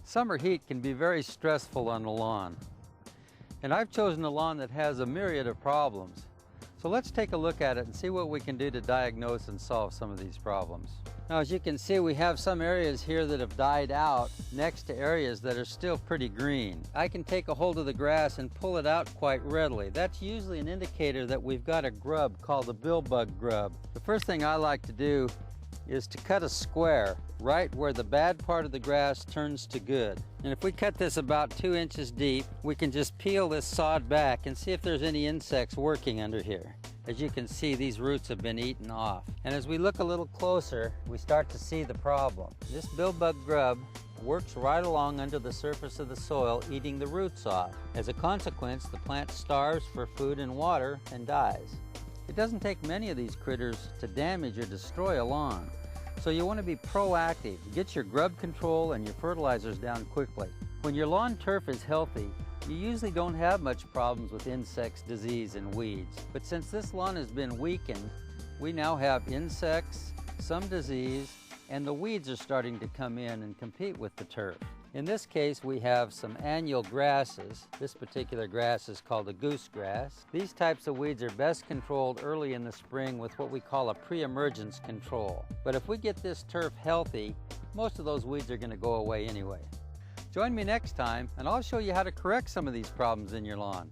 Summer heat can be very stressful on the lawn, and I've chosen a lawn that has a myriad of problems. So let's take a look at it and see what we can do to diagnose and solve some of these problems. Now, as you can see, we have some areas here that have died out next to areas that are still pretty green. I can take a hold of the grass and pull it out quite readily. That's usually an indicator that we've got a grub called a billbug grub. The first thing I like to do is to cut a square right where the bad part of the grass turns to good. And if we cut this about 2 inches deep, we can just peel this sod back and see if there's any insects working under here. As you can see, these roots have been eaten off. And as we look a little closer, we start to see the problem. This billbug grub works right along under the surface of the soil, eating the roots off. As a consequence, the plant starves for food and water and dies. It doesn't take many of these critters to damage or destroy a lawn, so you want to be proactive. Get your grub control and your fertilizers down quickly. When your lawn turf is healthy, you usually don't have much problems with insects, disease, and weeds. But since this lawn has been weakened, we now have insects, some disease, and the weeds are starting to come in and compete with the turf. In this case, we have some annual grasses. This particular grass is called a goose grass. These types of weeds are best controlled early in the spring with what we call a pre-emergence control. But if we get this turf healthy, most of those weeds are going to go away anyway. Join me next time and I'll show you how to correct some of these problems in your lawn.